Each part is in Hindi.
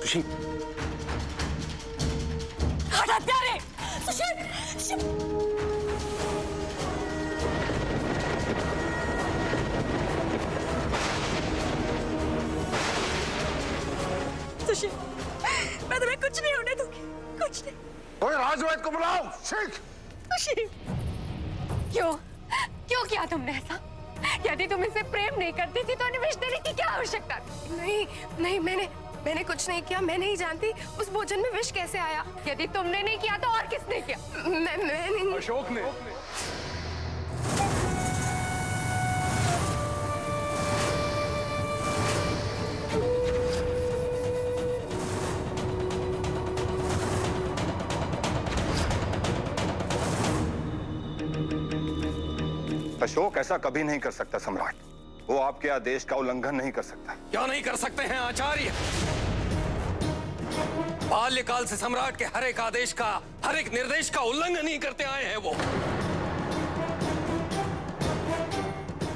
सुशील, हत्यारे! सुशील! सुशील! सुशील, मैं तुम्हें कुछ नहीं होने दूंगी, कुछ नहीं। ओए राजवैद को बुलाओ, शीघ्र। सुशील, क्यों क्यों किया तुमने ऐसा? यदि तुम इसे प्रेम नहीं करती थी तो इन्हें विष देने की क्या आवश्यकता थी? नहीं नहीं, मैंने कुछ नहीं किया। मैं नहीं जानती उस भोजन में विष कैसे आया। यदि तुमने नहीं किया तो और किसने किया? मैं नहीं। अशोक ने। अशोक ऐसा कभी नहीं कर सकता सम्राट। वो आपके आदेश का उल्लंघन नहीं कर सकता। क्यों नहीं कर सकते हैं आचार्य? बाल्यकाल से सम्राट के हर एक आदेश का, हर एक निर्देश का उल्लंघन ही करते आए हैं वो।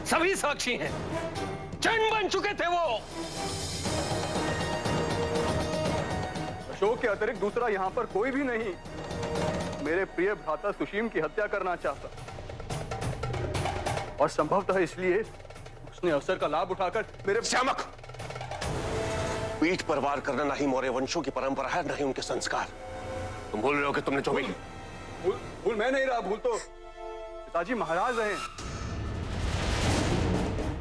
सभी साक्षी हैं, चिन्ह बन चुके थे वो। अशोक के अतिरिक्त दूसरा यहाँ पर कोई भी नहीं मेरे प्रिय भ्राता सुशील की हत्या करना चाहता, और संभवतः इसलिए उसने अवसर का लाभ उठाकर मेरे। श्यामक, पीठ पर वार करना नहीं मौर्य वंशों की परंपरा है, नहीं उनके संस्कार। तुम भूल रहे हो कि तुमने जो भी। भूल मैं नहीं रहा, भूल तो पिताजी महाराज रहे।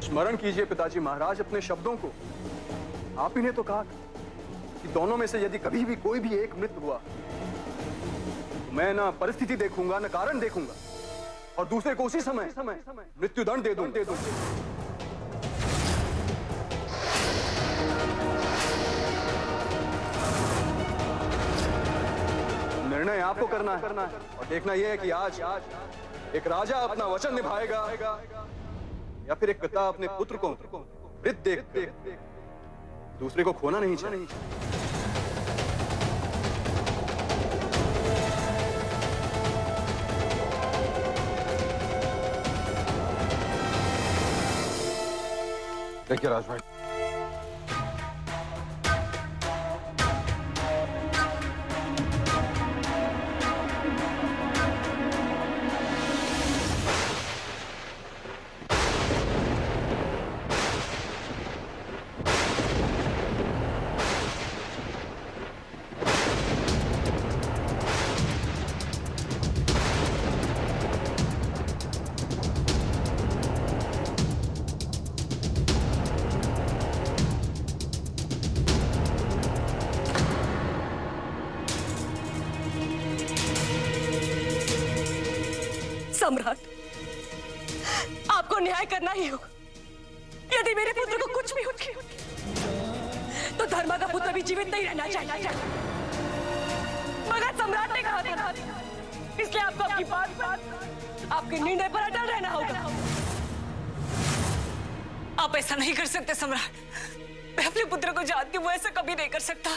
स्मरण कीजिए पिताजी महाराज अपने शब्दों को। आप ही ने तो कहा कि दोनों में से यदि कभी भी कोई भी एक मृत्यु हुआ तो मैं ना परिस्थिति देखूंगा ना कारण देखूंगा, और दूसरे को उसी समय मृत्यु दंड दे दूं। निर्णय आपको करना है, और देखना यह है कि आज एक राजा अपना वचन निभाएगा या फिर एक पिता अपने पुत्र को वृद्ध देख दूसरे को खोना नहीं चाहिए। देखिए राजवैद, सम्राट, आपको न्याय करना ही होगा। यदि मेरे पुत्र को कुछ भी हो तो धर्मा का पुत्र भी जीवित नहीं रहना चाहिए। मगर सम्राट ने कहा था, इसलिए आपको आपकी बात, आपके निर्णय पर अटल रहना होगा। आप ऐसा नहीं कर सकते सम्राट। मैं अपने पुत्र को जानती हूँ, वो ऐसा कभी नहीं कर सकता।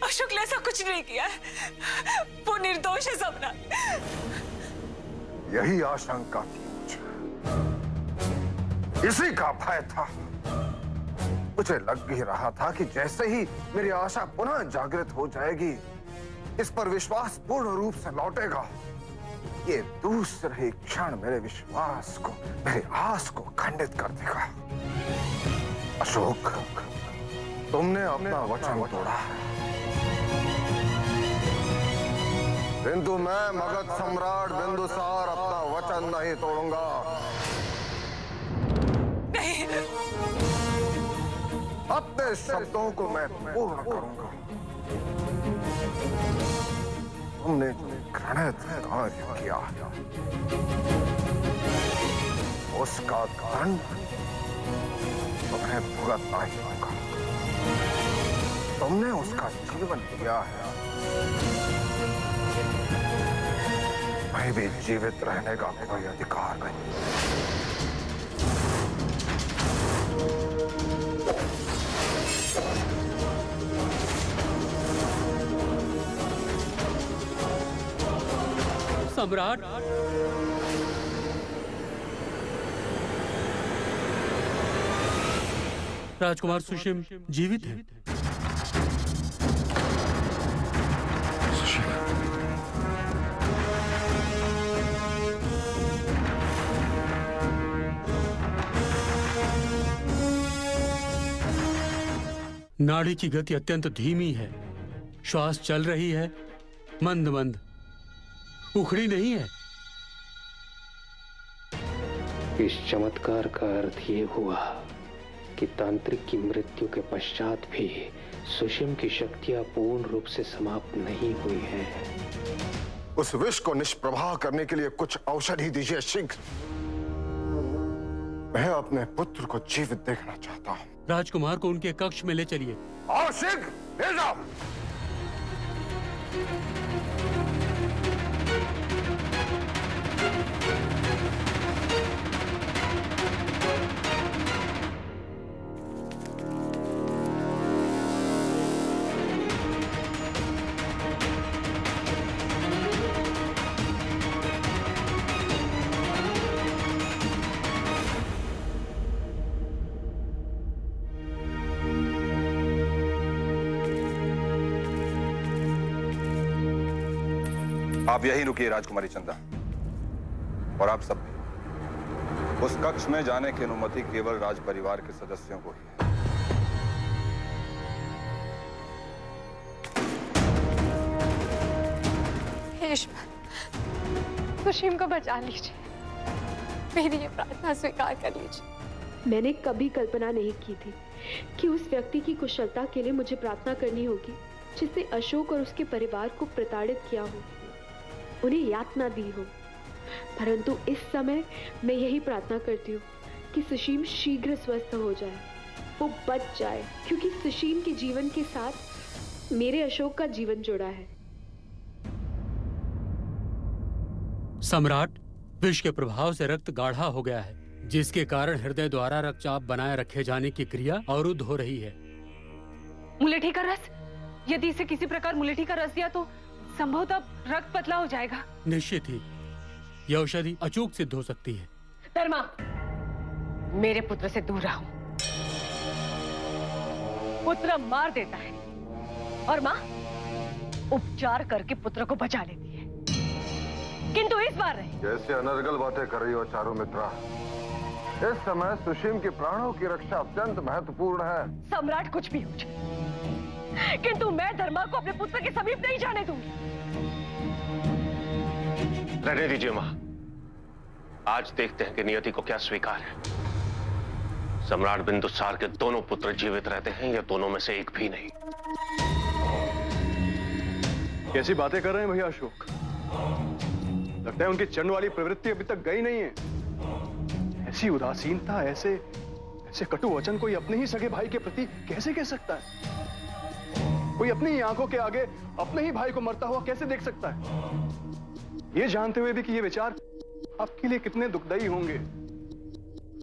अशोक ने ऐसा कुछ नहीं किया है, वो निर्दोष है सम्राट। यही आशंका थी मुझे, इसी का भय था। मुझे लग ही रहा था कि जैसे ही मेरी आशा पुनः जागृत हो जाएगी, इस पर विश्वास पूर्ण रूप से लौटेगा, ये दूसरे ही क्षण मेरे विश्वास को, मेरी आस को खंडित कर देगा। अशोक, तुमने अपना वचन तोड़ा है, किंतु मैं मगध सम्राट बिंदुसार अपना वचन नहीं तोड़ूंगा। नहीं, अपने शब्दों को मैं पूर्ण करूंगा। तुमने जो घृणित कार्य किया है, उसका दंड तुम्हें भुगतना ही होगा। तुमने उसका जीवन लिया है, मैं भी जीवित रहने का कोई अधिकार नहीं। सम्राट, राजकुमार सुशील जीवित है। नाड़ी की गति अत्यंत धीमी है, श्वास चल रही है मंद मंद, उखड़ी नहीं है। इस चमत्कार का अर्थ ये हुआ कि तांत्रिक की मृत्यु के पश्चात भी सुषिम की शक्तियां पूर्ण रूप से समाप्त नहीं हुई हैं। उस विष को निष्प्रभाव करने के लिए कुछ औषधि दीजिए शीघ्र। मैं अपने पुत्र को जीवित देखना चाहता हूं। राजकुमार को उनके कक्ष में ले चलिए। और शीघ्र ले जाओ। आप यहीं रुकिए राजकुमारी चंदा, और आप सब भी। उस कक्ष में जाने की अनुमति केवल राज परिवार के सदस्यों को ही है। हे ईश्वर, सुषिम को बचा लीजिए। मेरी ये प्रार्थना स्वीकार कर लीजिए। मैंने कभी कल्पना नहीं की थी कि उस व्यक्ति की कुशलता के लिए मुझे प्रार्थना करनी होगी जिसने अशोक और उसके परिवार को प्रताड़ित किया हो, उन्हें यातना दी हो। परंतु इस समय मैं यही प्रार्थना करती हूँ कि सुषिम शीघ्र स्वस्थ हो जाए, वो बच जाए, क्योंकि सुषिम के जीवन के साथ मेरे अशोक का जीवन जुड़ा है। सम्राट, विष के प्रभाव से रक्त गाढ़ा हो गया है, जिसके कारण हृदय द्वारा रक्तचाप बनाए रखे जाने की क्रिया अवरुद्ध हो रही है। मुलेठी का रस? यदि इसे किसी प्रकार मुलेठी का रस दिया तो संभवतः रक्त पतला हो जाएगा। निश्चित ही यह औषधि अचूक सिद्ध हो सकती है। धर्मा, मेरे पुत्र से दूर रहो। पुत्र मार देता है और माँ उपचार करके पुत्र को बचा लेती है, किंतु इस बार नहीं। जैसे अनर्गल बातें कर रही हो चारू मित्रा। इस समय सुषिम के प्राणों की रक्षा अत्यंत महत्वपूर्ण है। सम्राट कुछ भी हो जाए, किंतु मैं धर्मा को अपने पुत्र के समीप नहीं जाने दूंगी। रहने दीजिए मां, आज देखते हैं कि नियति को क्या स्वीकार है। सम्राट बिंदुसार के दोनों पुत्र जीवित रहते हैं या दोनों में से एक भी नहीं। कैसी बातें कर रहे हैं भैया अशोक? लगता है उनकी चंड वाली प्रवृत्ति अभी तक गई नहीं है। ऐसी उदासीनता, ऐसे कटु वचन कोई अपने ही सगे भाई के प्रति कैसे कह सकता है? कोई अपनी ही आंखों के आगे अपने ही भाई को मरता हुआ कैसे देख सकता है? ये जानते हुए भी कि ये विचार आपके लिए कितने दुखदाई होंगे।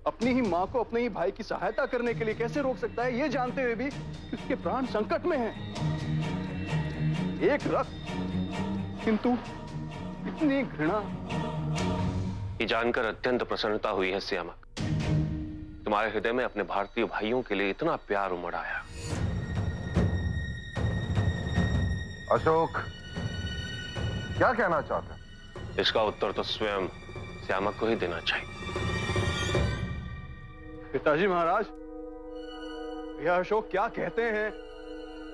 अपनी ही मां को अपने ही भाई की सहायता करने के लिए कैसे रोक सकता है, ये जानते हुए भी कि उसके प्राण संकट में हैं। एक रक्त, किंतु इतनी घृणा। ये जानकर अत्यंत प्रसन्नता हुई है श्यामक। तुम्हारे हृदय में अपने भारतीय भाइयों के लिए इतना प्यार उमड़ आया। अशोक, क्या कहना चाहते हैं? इसका उत्तर तो स्वयं श्यामक को ही देना चाहिए। पिताजी महाराज, यह अशोक क्या कहते हैं,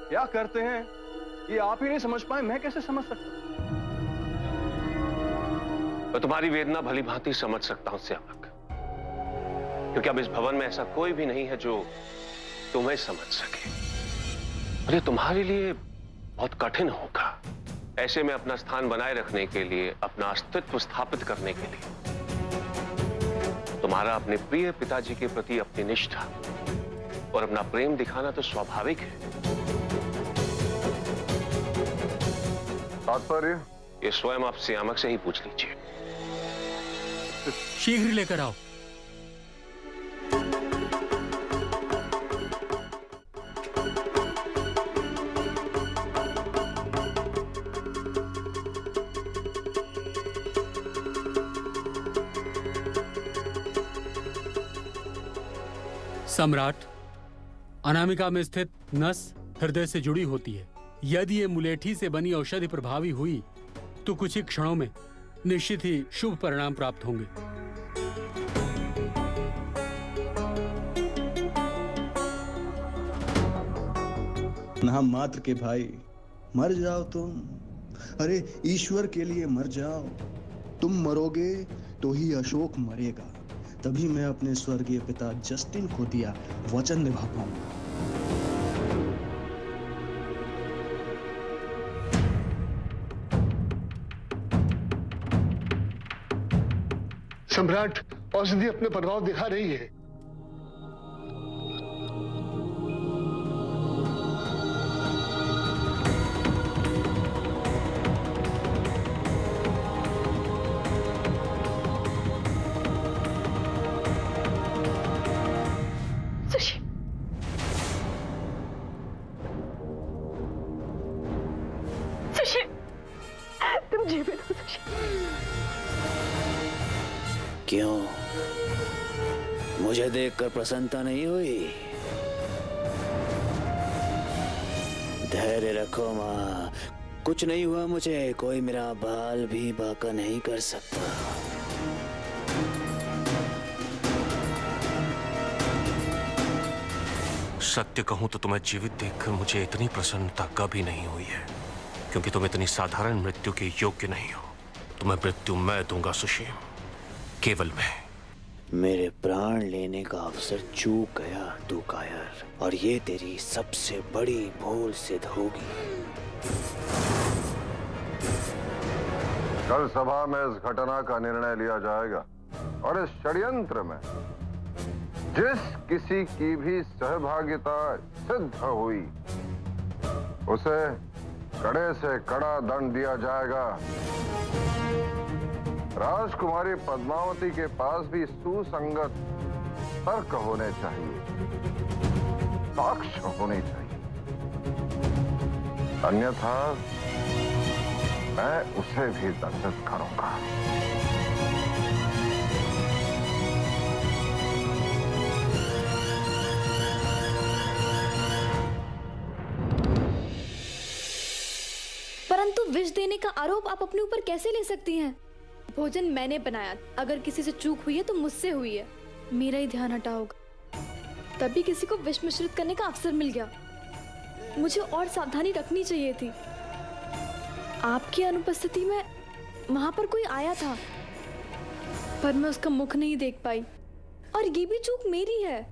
क्या करते हैं, ये आप ही नहीं समझ पाए, मैं कैसे समझ सकता? मैं तुम्हारी वेदना भली भांति समझ सकता हूं श्यामक, क्योंकि अब इस भवन में ऐसा कोई भी नहीं है जो तुम्हें समझ सके। और ये तुम्हारे लिए बहुत कठिन होगा। ऐसे में अपना स्थान बनाए रखने के लिए, अपना अस्तित्व स्थापित करने के लिए तुम्हारा अपने प्रिय पिताजी के प्रति अपनी निष्ठा और अपना प्रेम दिखाना तो स्वाभाविक है। तात्पर्य? ये स्वयं आप श्यामक से ही पूछ लीजिए। शीघ्र लेकर आओ। सम्राट, अनामिका में स्थित नस हृदय से जुड़ी होती है। यदि ये मुलेठी से बनी औषधि प्रभावी हुई तो कुछ ही क्षणों में निश्चित ही शुभ परिणाम प्राप्त होंगे। नाम मात्र के भाई, मर जाओ तुम। अरे ईश्वर के लिए मर जाओ। तुम मरोगे तो ही अशोक मरेगा, तभी मैं अपने स्वर्गीय पिता जस्टिन को दिया वचन निभा पाऊंगा। सम्राट, औषधि अपने प्रभाव दिखा रही है। तुम जीवित हो सुशील। क्यों, मुझे देखकर प्रसन्नता नहीं हुई? धैर्य रखो माँ, कुछ नहीं हुआ मुझे। कोई मेरा बाल भी बांका नहीं कर सकता। सत्य कहूं तो तुम्हें जीवित देखकर मुझे इतनी प्रसन्नता कभी नहीं हुई है, क्योंकि तुम इतनी साधारण मृत्यु के योग्य नहीं हो। तुम्हें मृत्यु मैं दूंगा सुशील, केवल मैं। मेरे प्राण लेने का अवसर चूक गया तू कायर, और ये तेरी सबसे बड़ी भूल सिद्ध होगी। कल सभा में इस घटना का निर्णय लिया जाएगा और इस षड्यंत्र में जिस किसी की भी सहभागिता सिद्ध हुई उसे कड़े से कड़ा दंड दिया जाएगा। राजकुमारी पद्मावती के पास भी सुसंगत तर्क होने चाहिए, साक्ष्य होने चाहिए, अन्यथा मैं उसे भी दंडित करूंगा। परंतु विष देने का आरोप आप अपने ऊपर कैसे ले सकती हैं? भोजन मैंने बनाया, अगर किसी से चूक हुई है तो मुझसे हुई है। मेरा ही ध्यान हटा होगा, तभी किसी को विष मिश्रित करने का अवसर मिल गया। मुझे और सावधानी रखनी चाहिए थी। आपकी अनुपस्थिति में वहां पर कोई आया था, पर मैं उसका मुख नहीं देख पाई, और ये भी चूक मेरी है।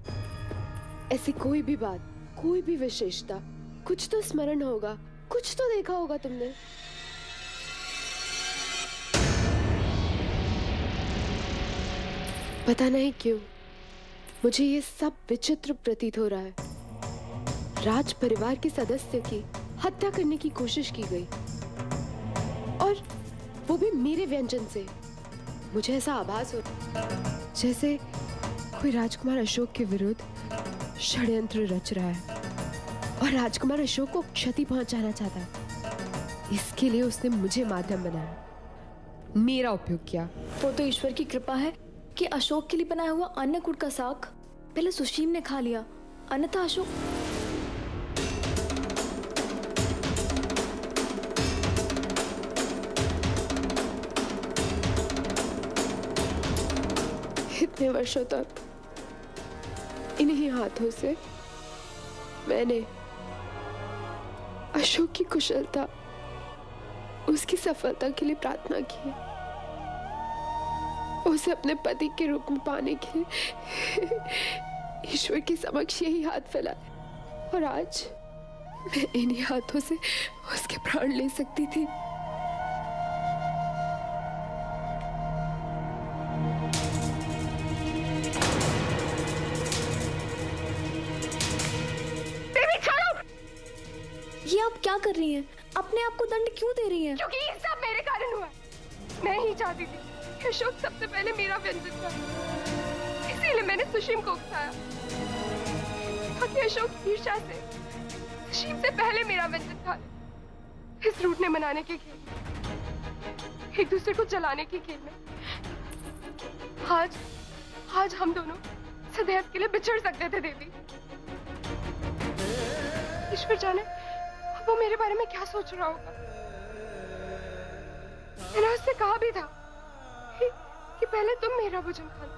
ऐसी कोई भी बात, कोई भी विशेषता, कुछ तो स्मरण होगा, कुछ तो देखा होगा तुमने। पता नहीं क्यों मुझे ये सब विचित्र प्रतीत हो रहा है। राज परिवार के सदस्य की हत्या करने की कोशिश की गई, और वो भी मेरे व्यंजन से। मुझे ऐसा आभास हो जैसे कोई राजकुमार अशोक के विरुद्ध षड्यंत्र रच रहा है और राजकुमार अशोक को क्षति पहुंचाना चाहता है। इसके लिए उसने मुझे माध्यम बनाया, मेरा उपयोग किया। वो तो ईश्वर की कृपा है कि अशोक के लिए बनाया हुआ अन्नकूट का साग पहले सुशील ने खा लिया, अन्यथा अशोक। इतने वर्षों तक इन्हीं हाथों से मैंने अशोक की कुशलता, उसकी सफलता के लिए प्रार्थना की है, उसे अपने पति के रूप में पाने के लिए ईश्वर के समक्ष यही हाथ फैलाया, और आज मैं इन्हीं हाथों से उसके प्राण ले सकती थी। ये आप क्या कर रही हैं? अपने आप को दंड क्यों दे रही हैं? क्योंकि ये सब मेरे कारण हुआ। मैं ही चाहती थी कि अशोक सबसे पहले मेरा व्यंजन था, इसीलिए मैंने सुशील को उकसाया ताकि अशोक ईर्ष्या से सुशील से पहले मेरा व्यंजन खा ले। इस रूठ ने मनाने के खेल में, एक दूसरे को जलाने के खेल में आज हम दोनों सदैव के लिए बिछड़ सकते थे देवी। ईश्वर जाने वो मेरे बारे में क्या सोच रहा होगा। मैंने उससे कहा भी था कि पहले तुम मेरा भोजन खा लो।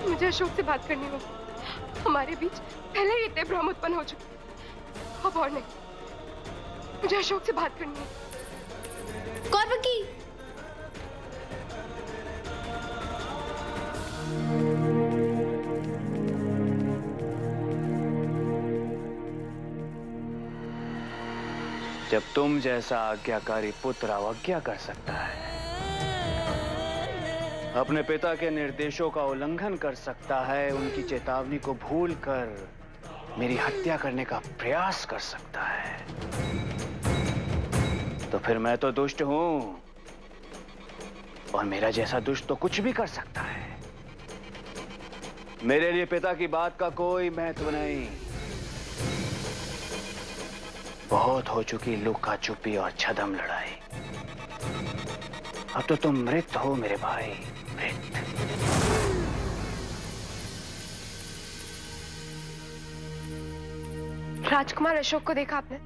मुझे अशोक से बात करनी होगी हमारे बीच पहले ही इतने भ्रम उत्पन्न हो चुके। अब और नहीं, मुझे अशोक से बात करनी है। कौरवकी, जब तुम जैसा आज्ञाकारी पुत्र अवज्ञा कर सकता है, अपने पिता के निर्देशों का उल्लंघन कर सकता है, उनकी चेतावनी को भूलकर मेरी हत्या करने का प्रयास कर सकता है, तो फिर मैं तो दुष्ट हूं, और मेरा जैसा दुष्ट तो कुछ भी कर सकता है। मेरे लिए पिता की बात का कोई महत्व नहीं। बहुत हो चुकी लुका छुपी और छदम लड़ाई। अब तो तुम मृत हो मेरे भाई, मृत। राजकुमार अशोक को देखा आपने?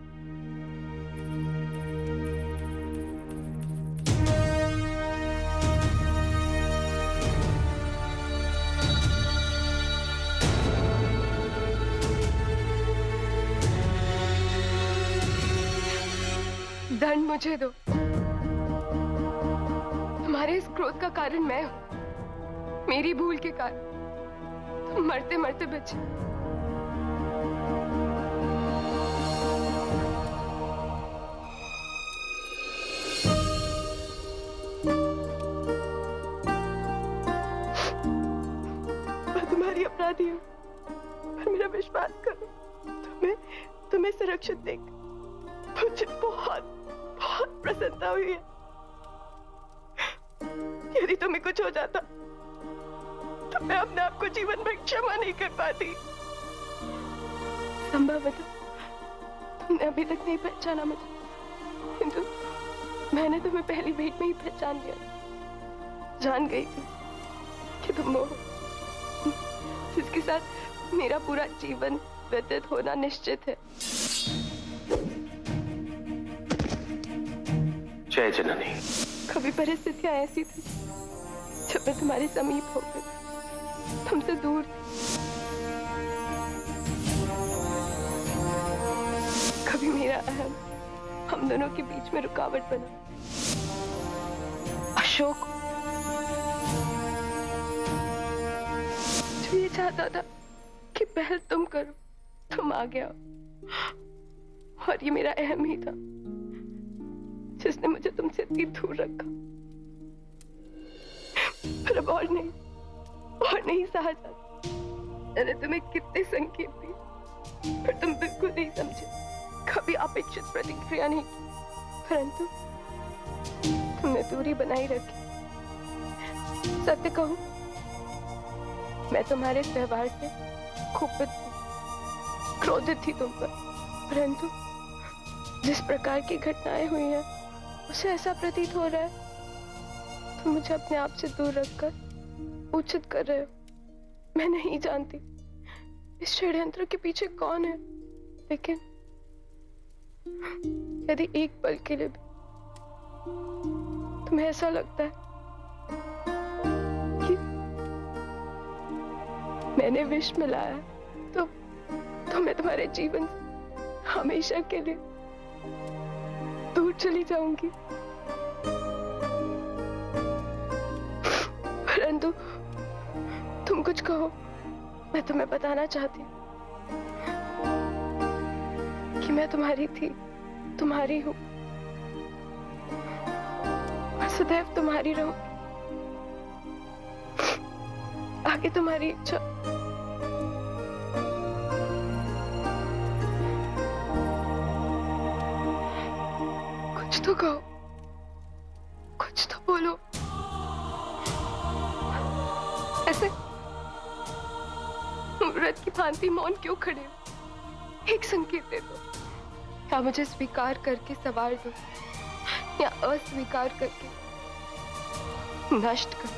दंड मुझे दो। तुम्हारे इस क्रोध का कारण मैं हूं, मेरी भूल के कारण तुम मरते मरते बचे। मैं तुम्हारी अपराधी हूं, पर मेरा विश्वास करो, तुम्हें सुरक्षित देख मुझे बहुत बहुत प्रसन्नता हुई है। यदि तुम्हें कुछ हो जाता तो मैं अपने आप को जीवन में क्षमा नहीं कर पाती। संभव है तुमने अभी तक नहीं पहचाना मुझे, किंतु मैंने तुम्हें पहली भेंट में ही पहचान लिया। जान गई थी कि तुम वो हो जिसके साथ मेरा पूरा जीवन व्यतीत होना निश्चित है। जय जननी। कभी परिस्थितियां ऐसी थी जब मैं तुम्हारे समीप हो गई, तुमसे दूर थी। कभी मेरा अहम हम दोनों के बीच में रुकावट बना। अशोक जो ये चाहता था कि पहल तुम करो, तुम आ गया, और ये मेरा अहम ही था जिसने मुझे तुमसे इतनी दूर रखा। पर अब और नहीं सहा जाता। मैंने तुम्हें कितने संकेत दिए, पर तुम बिल्कुल नहीं समझे, कभी अपेक्षित प्रतिक्रिया नहीं की, परंतु तुमने दूरी बनाई रखी। सत्य कहूं, मैं तुम्हारे इस व्यवहार से कुपित थी, क्रोधित थी तुम पर, परंतु जिस प्रकार की घटनाएं हुई हैं, उसे ऐसा प्रतीत हो रहा है तुम मुझे अपने आप से दूर रखकर उचित कर रहे हो। मैं नहीं जानती इस षड्यंत्र के पीछे कौन है, लेकिन यदि एक पल के लिए भी तुम्हें ऐसा लगता है कि मैंने विष मिलाया है, तो मैं तुम्हारे जीवन से हमेशा के लिए दूर चली जाऊंगी। परंतु तुम कुछ कहो, मैं तुम्हें बताना चाहती हूँ कि मैं तुम्हारी थी, तुम्हारी हूँ, और सदैव तुम्हारी रहूंगी। आगे तुम्हारी इच्छा। कुछ तो कहो, कुछ तो बोलो। ऐसे व्रत की भांति मौन क्यों खड़े हो? एक संकेत दे दो, या मुझे स्वीकार करके सवार दो, या अस्वीकार करके नष्ट कर।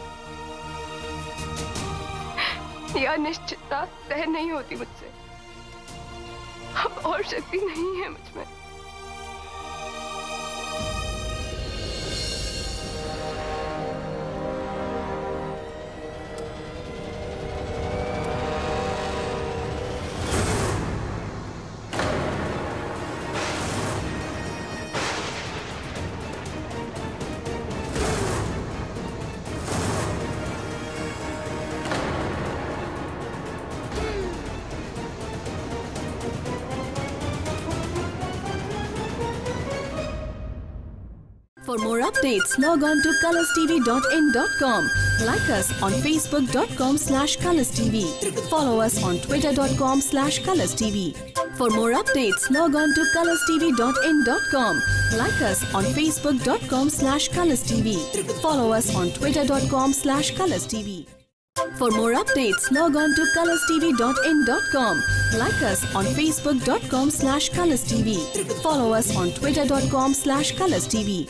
यह निश्चितता सहन नहीं होती मुझसे, अब और शक्ति नहीं है मुझ में। For more updates, log on to colorstv.in.com. Like us on facebook.com/colorstv. Follow us on twitter.com/colorstv. For more updates, log on to colorstv.in.com. Like us on facebook.com/colorstv. Follow us on twitter.com/colorstv. For more updates, log on to colorstv.in.com. Like us on facebook.com/colorstv. Follow us on twitter.com/colorstv.